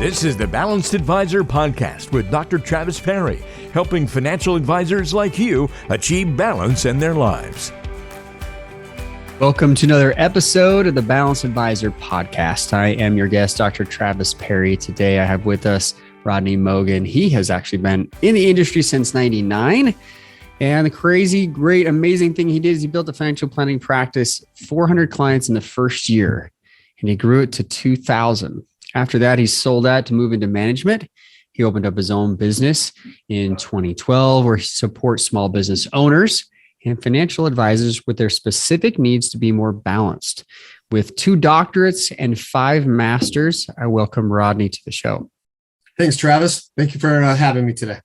This is the Balanced Advisor Podcast with Dr. Travis Perry, helping financial advisors like you achieve balance in their lives. Welcome to another episode of the Balanced Advisor Podcast. I am your guest, Dr. Travis Perry. Today I have with us Rodney Mogen. He has actually been in the industry since '99. And the crazy, great, amazing thing he did is he built a financial planning practice, 400 clients in the first year, and he grew it to 2,000. After that, he sold that to move into management. He opened up his own business in 2012 where he supports small business owners and financial advisors with their specific needs to be more balanced. With 2 doctorates and 5 masters, I welcome Rodney to the show. Thanks, Travis. Thank you for having me today.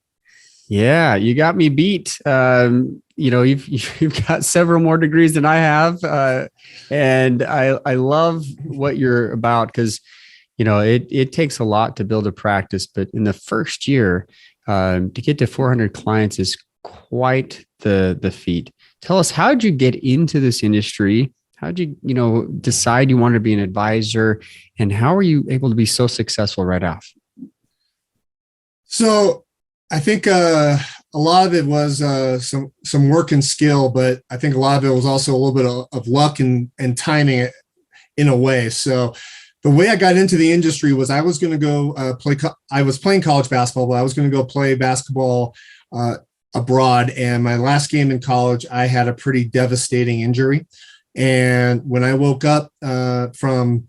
Yeah, you got me beat. You've got several more degrees than I have. And I love what you're about because it takes a lot to build a practice, but in the first year, to get to 400 clients is quite the feat. Tell us, how did you get into this industry? How did you, decide you wanted to be an advisor, and how were you able to be so successful right off? So I think a lot of it was some work and skill, but I think a lot of it was also a little bit of luck and timing in a way. So the way I got into the industry was I was going to go I was playing college basketball, but I was going to go play basketball abroad. And my last game in college, I had a pretty devastating injury. And when I woke up from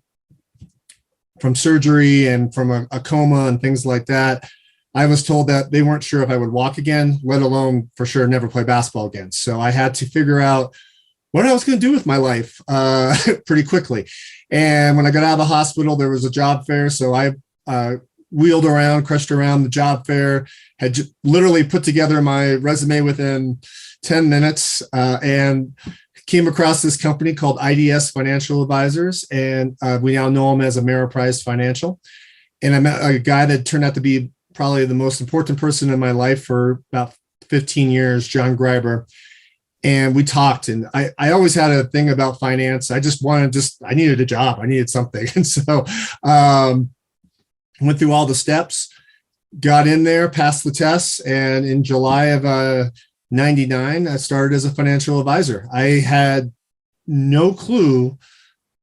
surgery and from a coma and things like that, I was told that they weren't sure if I would walk again, let alone for sure never play basketball again. So I had to figure out what I was going to do with my life pretty quickly. And when I got out of the hospital, there was a job fair. So I crushed around the job fair, had literally put together my resume within 10 minutes and came across this company called IDS Financial Advisors. And we now know them as Ameriprise Financial. And I met a guy that turned out to be probably the most important person in my life for about 15 years, John Greiber. And we talked, and I always had a thing about finance. I needed a job. I needed something. And so went through all the steps, got in there, passed the tests. And in July of 99, I started as a financial advisor. I had no clue.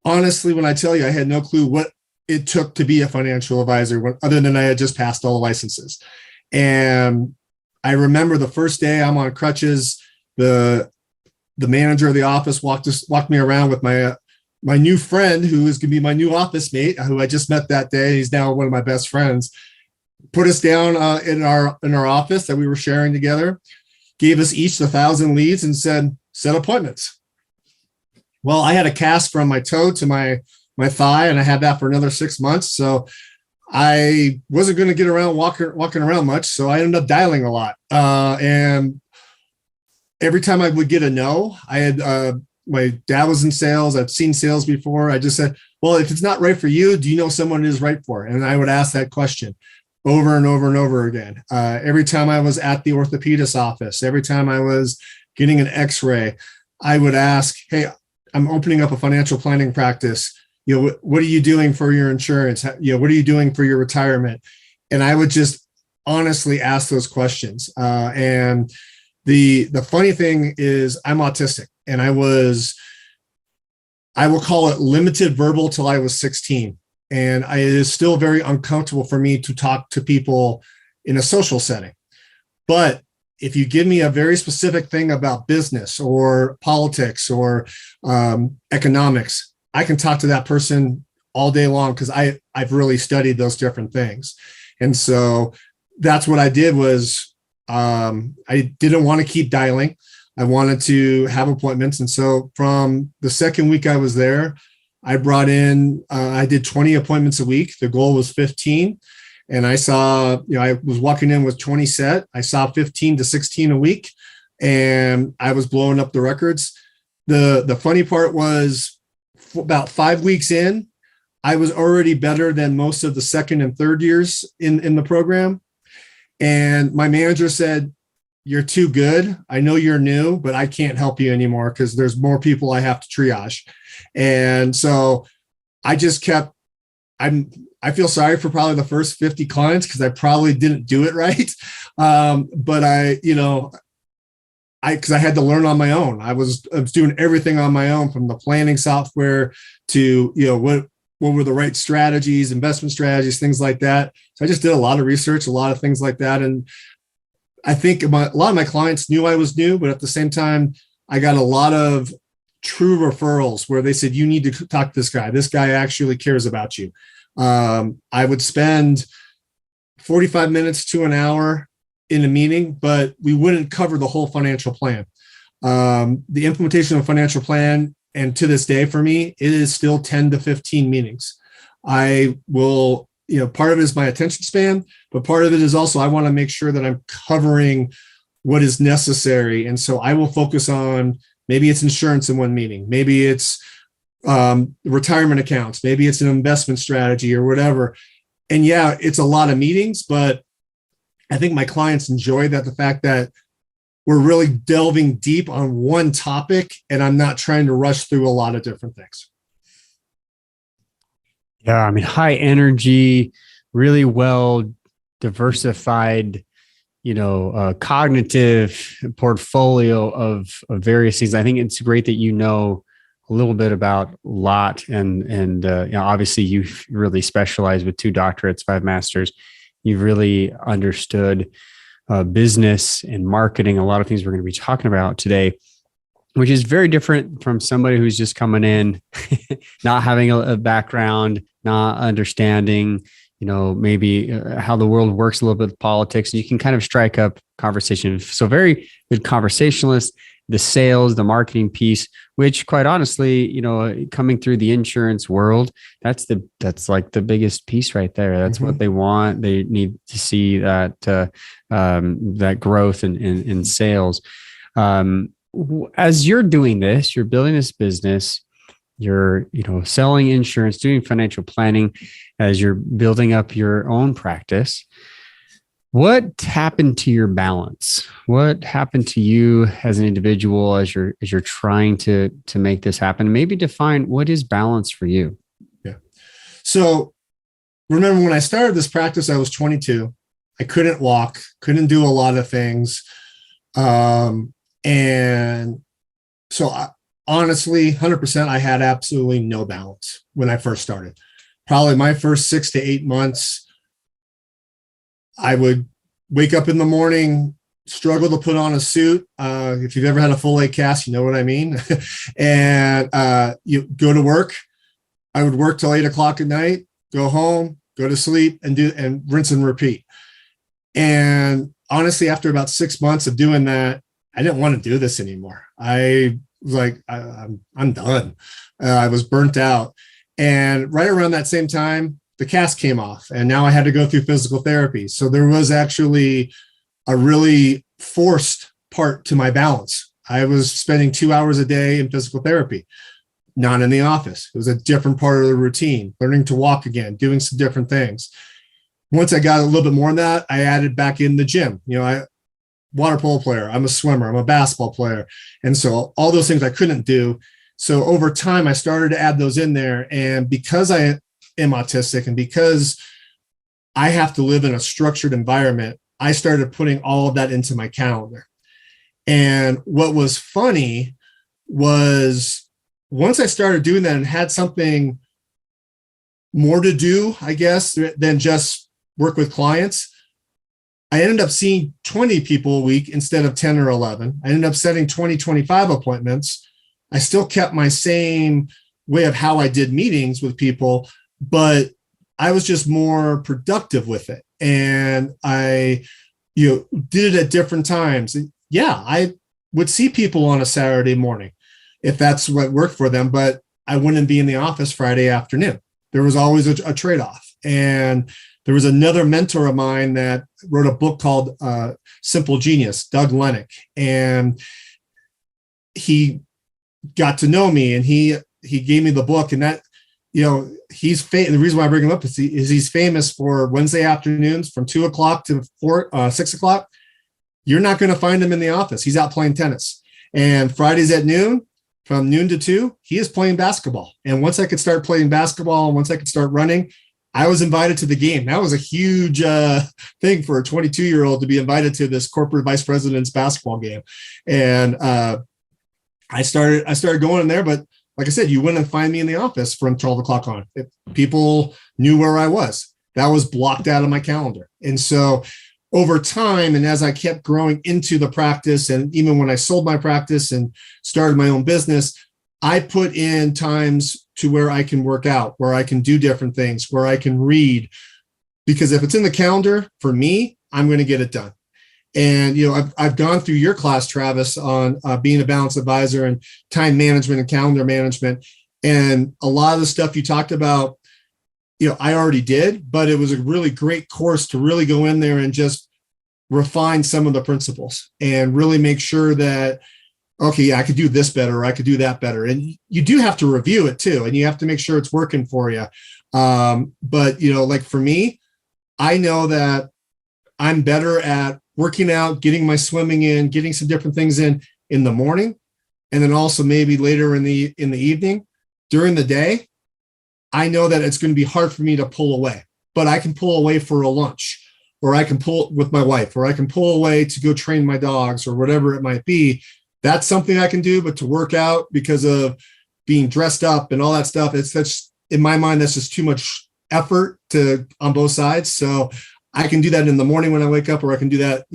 Honestly, when I tell you, I had no clue what it took to be a financial advisor other than I had just passed all the licenses. And I remember the first day I'm on crutches, the manager of the office walked me around with my new friend, who is going to be my new office mate, who I just met that day. He's now one of my best friends. Put us down in our office that we were sharing together, gave us each 1,000 leads and said, set appointments. Well, I had a cast from my toe to my thigh, and I had that for another 6 months. So I wasn't going to get around walking around much. So I ended up dialing a lot. And every time I would get a no, I had my dad was in sales. I've seen sales before. I just said, well, if it's not right for you, do you know someone it is right for? And I would ask that question over and over and over again. Every time I was at the orthopedist office, every time I was getting an x-ray, I would ask, hey, I'm opening up a financial planning practice. What are you doing for your insurance? What are you doing for your retirement? And I would just honestly ask those questions. And the funny thing is I'm autistic, and I will call it limited verbal till I was 16. And it is still very uncomfortable for me to talk to people in a social setting. But if you give me a very specific thing about business or politics or economics, I can talk to that person all day long because I've really studied those different things. And so that's what I did was I didn't want to keep dialing. I wanted to have appointments. And so from the second week I was there, I brought in, I did 20 appointments a week. The goal was 15. And I saw, I was walking in with 20 set. I saw 15 to 16 a week, and I was blowing up the records. The funny part was about 5 weeks in, I was already better than most of the second and third years in the program. And my manager said, "You're too good. I know you're new, but I can't help you anymore because there's more people I have to triage." And so I just kept I feel sorry for probably the first 50 clients because I probably didn't do it right. But because I had to learn on my own. I was doing everything on my own, from the planning software to, what were the right strategies, investment strategies, things like that. So I just did a lot of research, a lot of things like that. And I think a lot of my clients knew I was new, but at the same time, I got a lot of true referrals where they said, you need to talk to this guy. This guy actually cares about you. I would spend 45 minutes to an hour in a meeting, but we wouldn't cover the whole financial plan. The implementation of a financial plan, and to this day for me, it is still 10 to 15 meetings. I will, part of it is my attention span, but part of it is also I want to make sure that I'm covering what is necessary. And so I will focus on, maybe it's insurance in one meeting, maybe it's retirement accounts, maybe it's an investment strategy or whatever. And yeah, it's a lot of meetings, but I think my clients enjoy that, the fact that we're really delving deep on one topic and I'm not trying to rush through a lot of different things. Yeah, I mean, high energy, really well diversified, cognitive portfolio of various things. I think it's great that a little bit about a lot, and obviously you've really specialized with 2 doctorates, 5 masters. You've really understood business and marketing, a lot of things we're going to be talking about today, which is very different from somebody who's just coming in, not having a background, not understanding, maybe how the world works a little bit with politics. And you can kind of strike up conversation. So very good conversationalist. The sales, the marketing piece, which quite honestly, coming through the insurance world, that's like the biggest piece right there. That's what they want. They need to see that that growth in sales. As you're doing this, you're building this business, you're selling insurance, doing financial planning, as you're building up your own practice. What happened to your balance? What happened to you as an individual as you're trying to make this happen? Maybe define what is balance for you. Yeah. So remember, when I started this practice, I was 22. I couldn't walk, couldn't do a lot of things. And so honestly, 100%, I had absolutely no balance when I first started. Probably my first 6 to 8 months, I would wake up in the morning, struggle to put on a suit. If you've ever had a full leg cast, you know what I mean. And you go to work. I would work till 8 o'clock at night, go home, go to sleep, and rinse and repeat. And honestly, after about 6 months of doing that, I didn't want to do this anymore. I was like, I'm done. I was burnt out. And right around that same time, the cast came off, and now I had to go through physical therapy. So there was actually a really forced part to my balance. I was spending 2 hours a day in physical therapy, not in the office. It was a different part of the routine, learning to walk again, doing some different things. Once I got a little bit more of that, I added back in the gym. Water polo player, I'm a swimmer, I'm a basketball player. And so all those things I couldn't do. So over time, I started to add those in there. And because I am autistic and because I have to live in a structured environment, I started putting all of that into my calendar. And what was funny was, once I started doing that and had something more to do, I guess, than just work with clients, I ended up seeing 20 people a week instead of 10 or 11. I ended up setting 20, 25 appointments. I still kept my same way of how I did meetings with people, but I was just more productive with it. And I, did it at different times. And yeah, I would see people on a Saturday morning if that's what worked for them, but I wouldn't be in the office Friday afternoon. There was always a trade-off. And there was another mentor of mine that wrote a book called Simple Genius, Doug Lennox. And he got to know me, and he gave me the book. And that, the reason why I bring him up is he's famous for Wednesday afternoons from 2 o'clock to 6 o'clock. You're not going to find him in the office. He's out playing tennis. And Fridays at noon, from noon to 2, he is playing basketball. And once I could start playing basketball, and once I could start running, I was invited to the game. That was a huge thing for a 22-year-old to be invited to this corporate vice president's basketball game. And I started going in there, but like I said, you wouldn't find me in the office from 12 o'clock on. If people knew where I was. That was blocked out of my calendar. And so over time, and as I kept growing into the practice, and even when I sold my practice and started my own business, I put in times to where I can work out, where I can do different things, where I can read. Because if it's in the calendar, for me, I'm going to get it done. And, I've gone through your class, Travis, on being a balanced advisor and time management and calendar management. And a lot of the stuff you talked about, I already did, but it was a really great course to really go in there and just refine some of the principles and really make sure that, okay, yeah, I could do this better, or I could do that better. And you do have to review it too. And you have to make sure it's working for you. But, like for me, I know that I'm better at working out, getting my swimming in, getting some different things in the morning. And then also maybe later in the evening. During the day, I know that it's going to be hard for me to pull away, but I can pull away for a lunch, or I can pull with my wife, or I can pull away to go train my dogs, or whatever it might be. That's something I can do. But to work out because of being dressed up and all that stuff, that's in my mind, that's just too much effort on both sides. So I can do that in the morning when I wake up, or I can do that,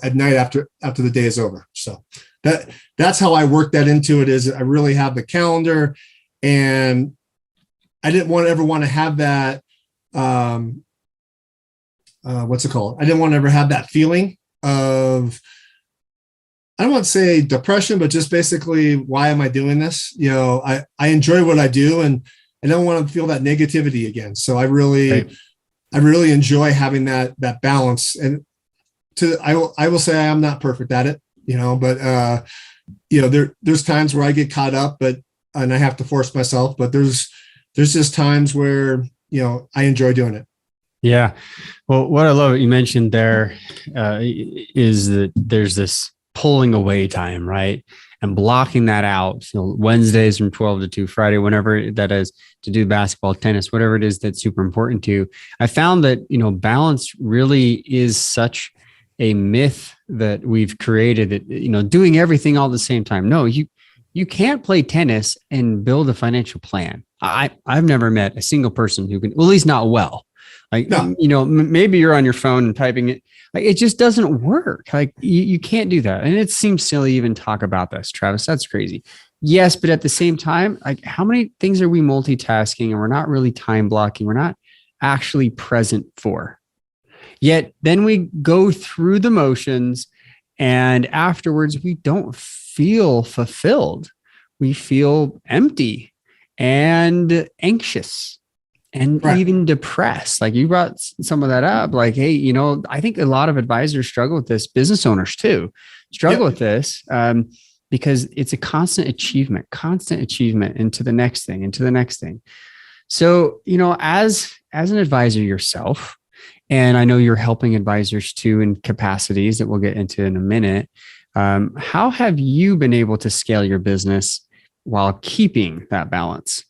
at night after the day is over. So that's how I work that into it. Is I really have the calendar, and I didn't ever want to have that. What's it called? I didn't want to ever have that feeling of, I don't want to say depression, but just basically, why am I doing this? I enjoy what I do, and I don't want to feel that negativity again. So I really enjoy having that balance. And I will say I'm not perfect at it, but there's times where I get caught up, and I have to force myself, but there's just times where, I enjoy doing it. Yeah. Well, what I love what you mentioned there is that there's this pulling away time, right? And blocking that out, Wednesdays from 12 to 2, Friday, whenever that is, to do basketball, tennis, whatever it is that's super important to you. I found that, balance really is such a myth that we've created, that, doing everything all at the same time. No, you can't play tennis and build a financial plan. I've never met a single person who can, well, at least not well. Like, no. Maybe you're on your phone and typing it. Like, it just doesn't work. Like, you can't do that. And it seems silly even talk about this, Travis. That's crazy. Yes, but at the same time, like, how many things are we multitasking and we're not really time blocking? We're not actually present for. Yet then we go through the motions, and afterwards we don't feel fulfilled. We feel empty and anxious and even depressed. Like, you brought some of that up. Like, hey, I think a lot of advisors struggle with this. Business owners too struggle with this because it's a constant achievement into the next thing. So, as an advisor yourself, and I know you're helping advisors too in capacities that we'll get into in a minute. How have you been able to scale your business while keeping that balance?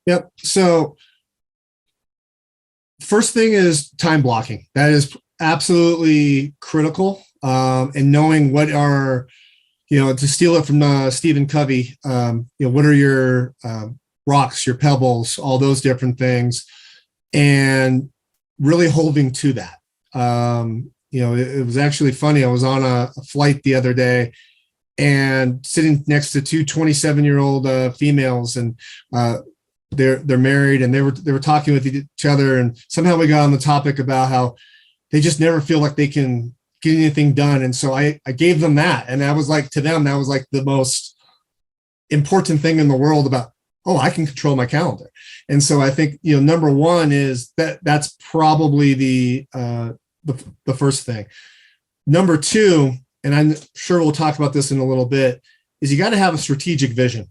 Yep. So first thing is time blocking. That is absolutely critical. And knowing what are, to steal it from Stephen Covey, what are your rocks, your pebbles, all those different things, and really holding to that. It was actually funny. I was on a flight the other day and sitting next to two 27-year-old females, and they're married, and they were talking with each other, and somehow we got on the topic about how they just never feel like they can get anything done. And so I gave them that, and that was like, to them, that was like the most important thing in the world about, I can control my calendar. And so I think, number one is that's probably the first thing. Number two, and I'm sure we'll talk about this in a little bit, is you got to have a strategic vision.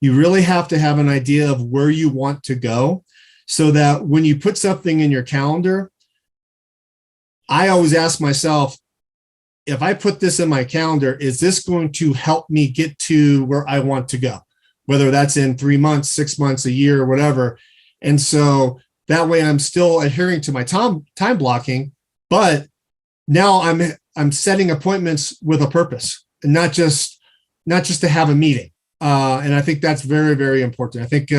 You really have to have an idea of where you want to go, so that when you put something in your calendar, I always ask myself, if I put this in my calendar, is this going to help me get to where I want to go? Whether that's in 3 months, 6 months, a year, or whatever. And so That way I'm still adhering to my time blocking, but now I'm setting appointments with a purpose and not just to have a meeting. And I think that's very, very important. I think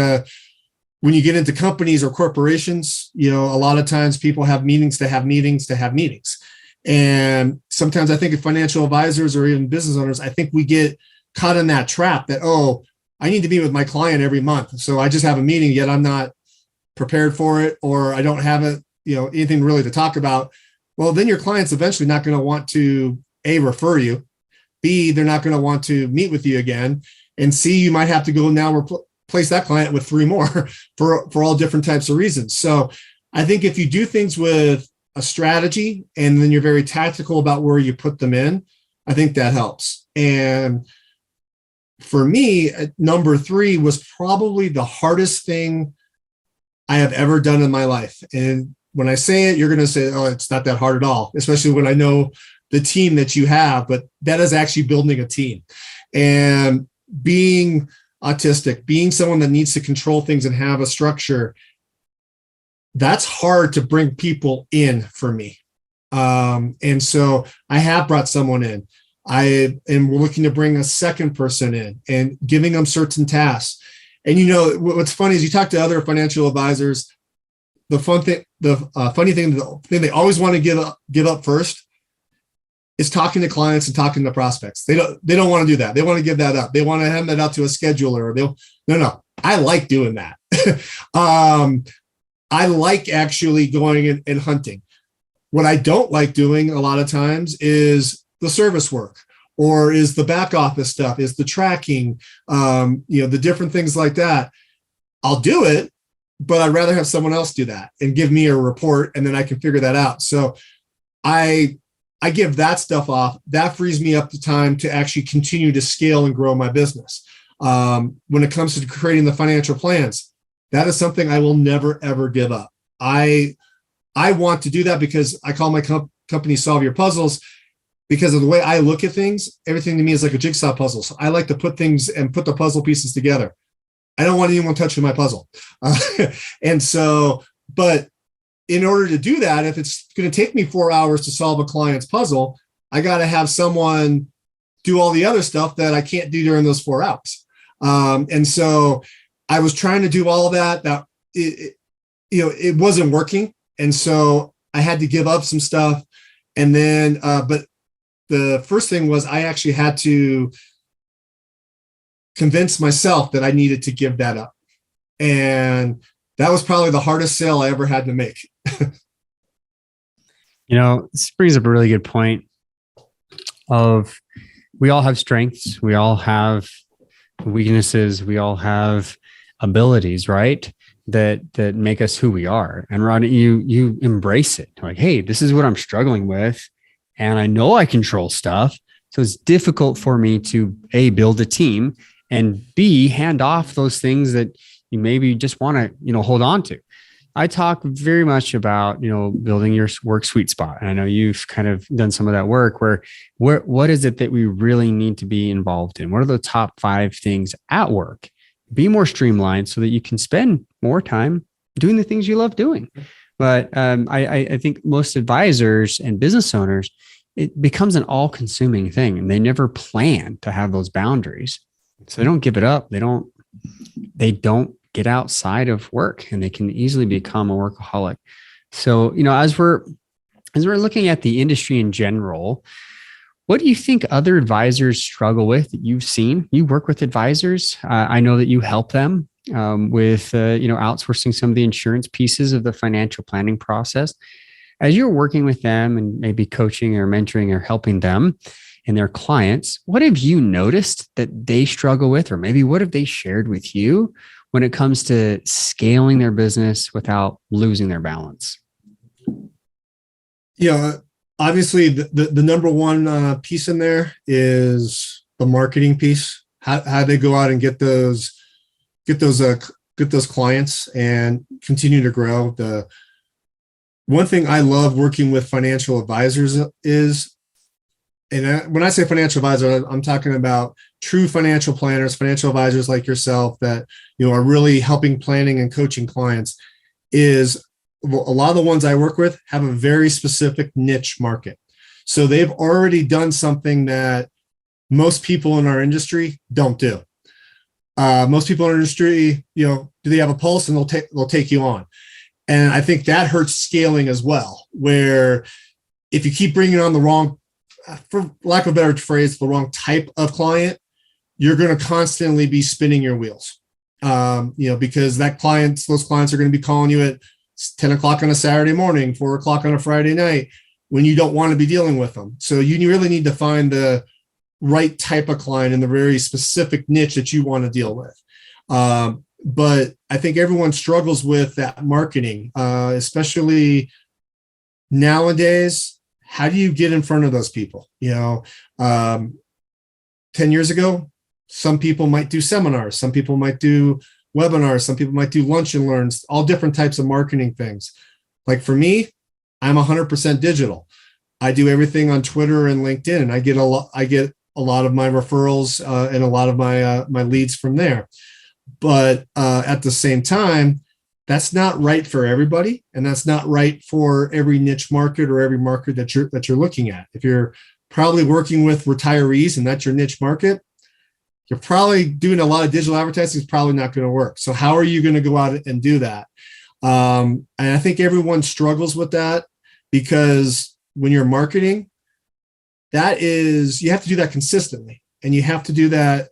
when you get into companies or corporations, a lot of times people have meetings to have meetings to have meetings. And sometimes I think if financial advisors or even business owners, I think we get caught in that trap that, oh, I need to meet with my client every month. So I just have a meeting, yet I'm not prepared for it, or I don't have it, anything really to talk about. Well, then your client's eventually not going to want to A, refer you, B, they're not going to want to meet with you again, and C, you might have to go now replace that client with 3 more for all different types of reasons. So I think if you do things with a strategy and then you're very tactical about where you put them in, I think that helps. And for me, number 3 was probably the hardest thing I have ever done in my life. And when I say it, you're going to say, oh, it's not that hard at all, especially when I know the team that you have, but that is actually building a team. And being autistic, being someone that needs to control things and have a structure, that's hard to bring people in for me. And so I have brought someone in. I am looking to bring a second person in and giving them certain tasks. And what's funny is you talk to other financial advisors, the funny thing, the thing they always want to give up first is talking to clients and talking to prospects. They don't want to do that. They want to give that up. They want to hand that out to a scheduler. No. I like doing that. I like actually going and hunting. What I don't like doing a lot of times is the service work, or is the back office stuff, is the tracking, the different things like that. I'll do it, but I'd rather have someone else do that and give me a report, and then I can figure that out. So I give that stuff off. That frees me up the time to actually continue to scale and grow my business. When it comes to creating the financial plans, that is something I will never, ever give up. I want to do that because I call my company Solve Your Puzzles, because of the way I look at things. Everything to me is like a jigsaw puzzle. So I like to put things and put the puzzle pieces together. I don't want anyone touching my puzzle. And so, but in order to do that, if it's going to take me 4 hours to solve a client's puzzle, I got to have someone do all the other stuff that I can't do during those 4 hours. And so I was trying to do all of that it wasn't working. And so I had to give up some stuff. And then, but the first thing was I actually had to convince myself that I needed to give that up. And that was probably the hardest sale I ever had to make. This brings up a really good point of we all have strengths. We all have weaknesses. We all have abilities, right? That make us who we are. And Rodney, you embrace it. Like, hey, this is what I'm struggling with. And I know I control stuff. So it's difficult for me to A, build a team, and B, hand off those things that you maybe just want to, hold on to. I talk very much about, building your work sweet spot. And I know you've kind of done some of that work where what is it that we really need to be involved in? What are the top 5 things at work? Be more streamlined so that you can spend more time doing the things you love doing. But I think most advisors and business owners, it becomes an all-consuming thing, and they never plan to have those boundaries. So they don't give it up. They don't get outside of work, and they can easily become a workaholic. So, as we're looking at the industry in general, what do you think other advisors struggle with that you've seen? You work with advisors. I know that you help them with outsourcing some of the insurance pieces of the financial planning process. As you're working with them and maybe coaching or mentoring or helping them and their clients, what have you noticed that they struggle with, or maybe what have they shared with you when it comes to scaling their business without losing their balance? Obviously the number one piece in there is the marketing piece. How they go out and get those clients and continue to grow. The one thing I love working with financial advisors is, and when I say financial advisor, I'm talking about true financial planners, financial advisors like yourself that are really helping planning and coaching clients, is a lot of the ones I work with have a very specific niche market. So they've already done something that most people in our industry don't do. Most people in our industry, do they have a pulse, and they'll take you on. And I think that hurts scaling as well, where if you keep bringing on the wrong, for lack of a better phrase, the wrong type of client, you're going to constantly be spinning your wheels. Because those clients are going to be calling you at 10 o'clock on a Saturday morning, 4 o'clock on a Friday night, when you don't want to be dealing with them. So you really need to find the right type of client in the very specific niche that you want to deal with. But I think everyone struggles with that marketing, especially nowadays. How do you get in front of those people? 10 years ago, some people might do seminars, some people might do webinars, some people might do lunch and learns, all different types of marketing things. Like for me, I'm 100% digital. I do everything on Twitter and LinkedIn, and I get a lot of my referrals and a lot of my leads from there. But at the same time, that's not right for everybody, and that's not right for every niche market or every market that you're looking at. If you're probably working with retirees and that's your niche market, you're probably doing a lot of digital advertising. Is probably not going to work. So how are you going to go out and do that? And I think everyone struggles with that, because when you're marketing, you have to do that consistently, and you have to do that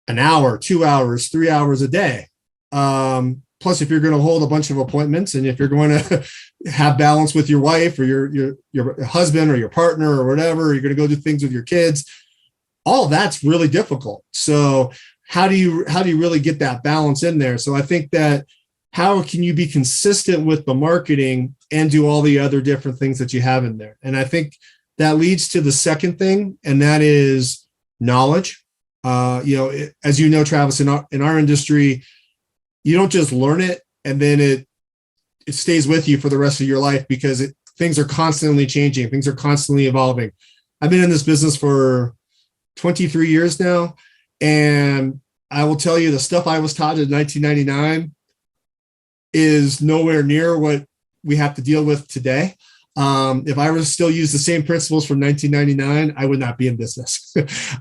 an hour, 2 hours, 3 hours a day. Plus, if you're going to hold a bunch of appointments, and if you're going to have balance with your wife or your husband or your partner or whatever, you're going to go do things with your kids, all that's really difficult. So how do you really get that balance in there? So I think that how can you be consistent with the marketing and do all the other different things that you have in there? And I think that leads to the second thing, and that is knowledge. As you know, Travis, in our industry, you don't just learn it and then it stays with you for the rest of your life, because things are constantly changing. Things are constantly evolving. I've been in this business for 23 years now, and I will tell you, the stuff I was taught in 1999 is nowhere near what we have to deal with today. If I were to still use the same principles from 1999, I would not be in business.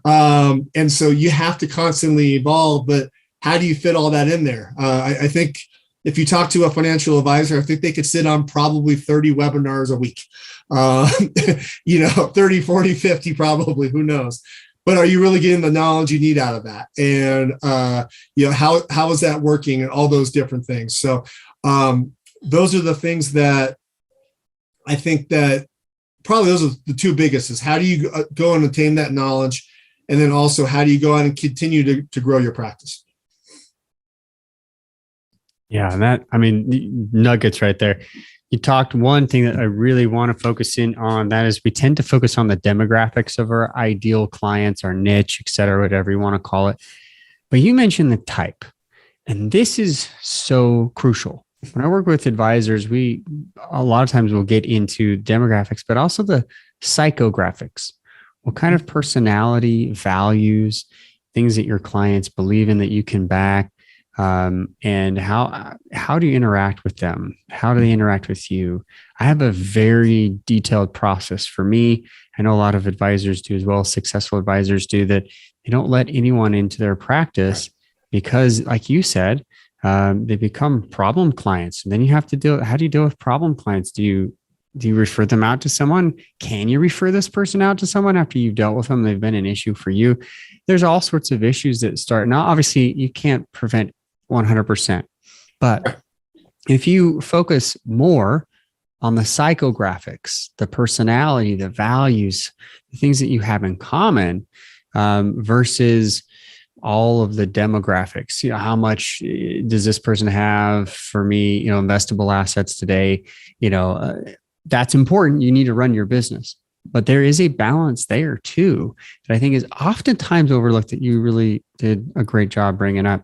And so you have to constantly evolve, but how do you fit all that in there? I think if you talk to a financial advisor, I think they could sit on probably 30 webinars a week, 30, 40, 50, probably, who knows? But are you really getting the knowledge you need out of that? And, how is that working, and all those different things? So those are the things that I think that probably those are the two biggest, is how do you go and attain that knowledge? And then also, how do you go out and continue to grow your practice? Yeah. Nuggets right there. You talked one thing that I really want to focus in on. That is, we tend to focus on the demographics of our ideal clients, our niche, et cetera, whatever you want to call it. But you mentioned the type, and this is so crucial. When I work with advisors, a lot of times we'll get into demographics, but also the psychographics. What kind of personality, values, things that your clients believe in that you can back, and how do you interact with them? How do they interact with you? I have a very detailed process for me. I know a lot of advisors do as well. Successful advisors do that. They don't let anyone into their practice because, like you said, they become problem clients. And then you have to how do you deal with problem clients? Do you refer them out to someone? Can you refer this person out to someone after you've dealt with them? They've been an issue for you. There's all sorts of issues that start. Now, obviously, you can't prevent 100%, but if you focus more on the psychographics, the personality, the values, the things that you have in common, versus all of the demographics, how much does this person have for me, investable assets today, that's important. You need to run your business, but there is a balance there too, that I think is oftentimes overlooked, that you really did a great job bringing up.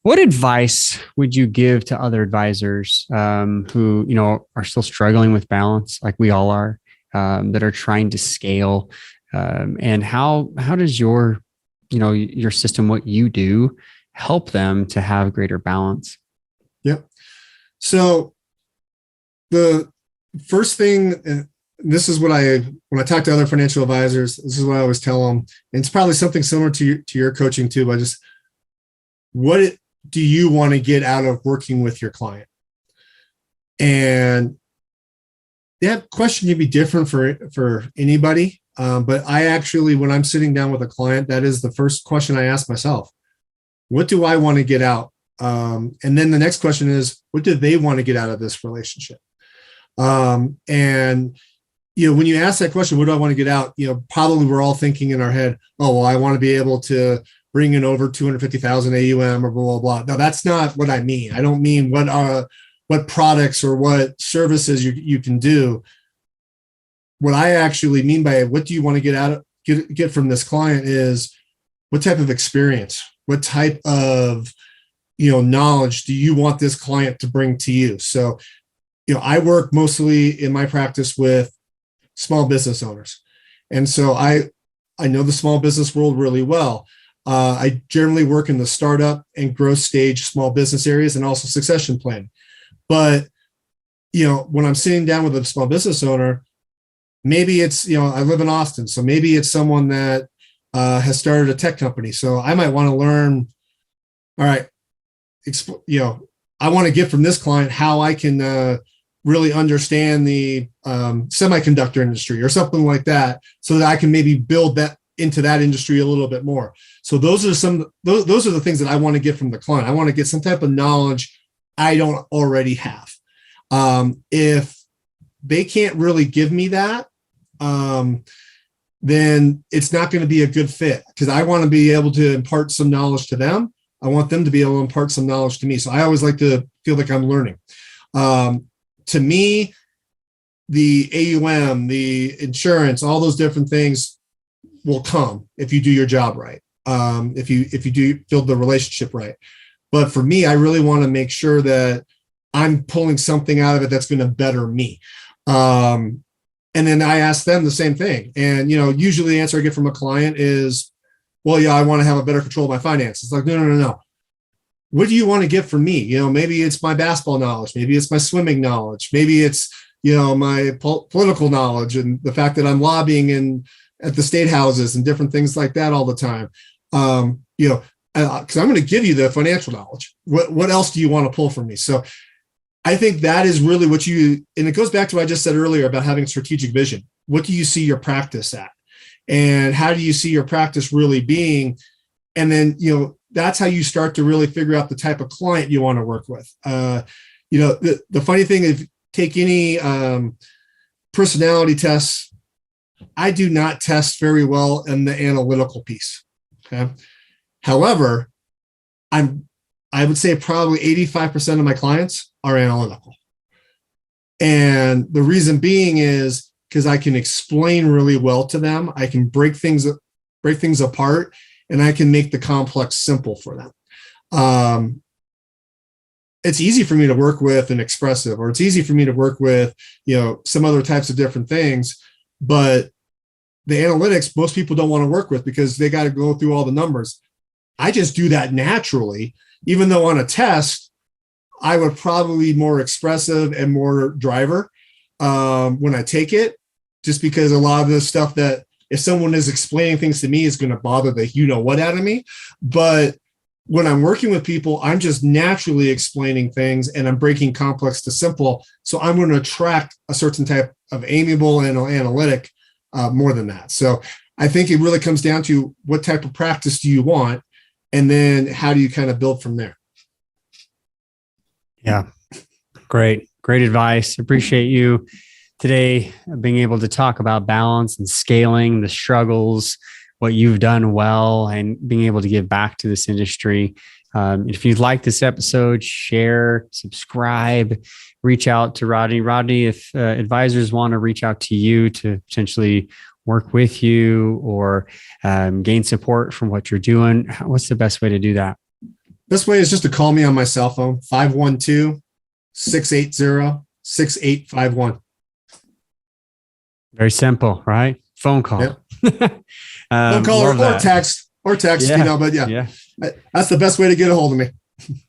What advice would you give to other advisors who, are still struggling with balance, like we all are, that are trying to scale? And how does your system, what you do, help them to have greater balance? Yep. So the first thing, and this is what when I talk to other financial advisors, this is what I always tell them. And it's probably something similar to your coaching too, but just what do you want to get out of working with your client? And that question can be different for anybody. But I actually, when I'm sitting down with a client, that is the first question I ask myself. What do I want to get out? And then the next question is, what do they want to get out of this relationship? And, when you ask that question, what do I want to get out? Probably we're all thinking in our head, oh, well, I want to be able to bring in over 250,000 AUM or blah, blah, blah. No, that's not what I mean. I don't mean what products or what services you can do. What I actually mean by what do you want to get from this client is what type of experience, what type of knowledge do you want this client to bring to you? So, I work mostly in my practice with small business owners. And so I know the small business world really well. I generally work in the startup and growth stage small business areas and also succession planning. But, when I'm sitting down with a small business owner, maybe it's, I live in Austin, so maybe it's someone that has started a tech company. So I might want to learn, all right, I want to get from this client how I can really understand the semiconductor industry or something like that, so that I can maybe build that into that industry a little bit more. So those are the things that I want to get from the client. I want to get some type of knowledge I don't already have. If they can't really give me that, then it's not going to be a good fit, because I want to be able to impart some knowledge to them. I want them to be able to impart some knowledge to me. So I always like to feel like I'm learning. To me, the AUM, the insurance, all those different things will come if you do your job right. If you do build the relationship right. But for me, I really want to make sure that I'm pulling something out of it that's going to better me. And then I ask them the same thing. And, usually the answer I get from a client is, well, yeah, I want to have a better control of my finances. It's like, no. What do you want to get from me? Maybe it's my basketball knowledge. Maybe it's my swimming knowledge. Maybe it's, my political knowledge and the fact that I'm lobbying at the state houses and different things like that all the time. Because I'm going to give you the financial knowledge. What else do you want to pull from me? So I think that is really and it goes back to what I just said earlier about having strategic vision. What do you see your practice at? And how do you see your practice really being? And then, that's how you start to really figure out the type of client you want to work with. The funny thing is, take any personality tests. I do not test very well in the analytical piece. Okay. However, I would say probably 85% of my clients are analytical. And the reason being is because I can explain really well to them. I can break things apart, and I can make the complex simple for them. It's easy for me to work with an expressive, or it's easy for me to work with, some other types of different things. But the analytics, most people don't want to work with because they got to go through all the numbers. I just do that naturally, even though on a test, I would probably be more expressive and more driver when I take it, just because a lot of the stuff that if someone is explaining things to me is going to bother the what out of me. But when I'm working with people, I'm just naturally explaining things and I'm breaking complex to simple. So I'm going to attract a certain type of amiable and analytic more than that. So I think it really comes down to what type of practice do you want? And then how do you kind of build from there? Yeah. Great advice. Appreciate you today being able to talk about balance and scaling, the struggles, what you've done well, and being able to give back to this industry. If you like this episode, share, subscribe, reach out to Rodney. Rodney, if advisors want to reach out to you to potentially work with you or gain support from what you're doing, what's the best way to do that? Best way is just to call me on my cell phone, 512-680-6851. Very simple, right? Phone call. Yep. Phone call or text, yeah. but yeah, that's the best way to get a hold of me.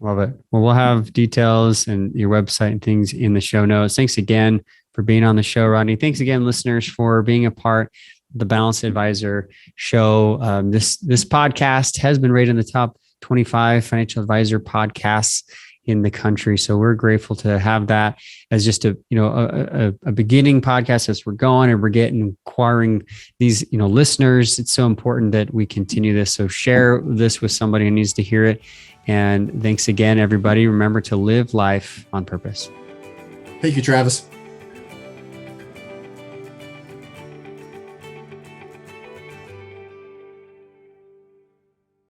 Love it. Well, we'll have details and your website and things in the show notes. Thanks again for being on the show, Rodney. Thanks again, listeners, for being a part of the Balanced Advisor show. This podcast has been rated in the top 25 financial advisor podcasts in the country. So we're grateful to have that as just a beginning podcast as we're going and we're acquiring these, listeners. It's so important that we continue this. So share this with somebody who needs to hear it. And thanks again, everybody. Remember to live life on purpose. Thank you, Travis.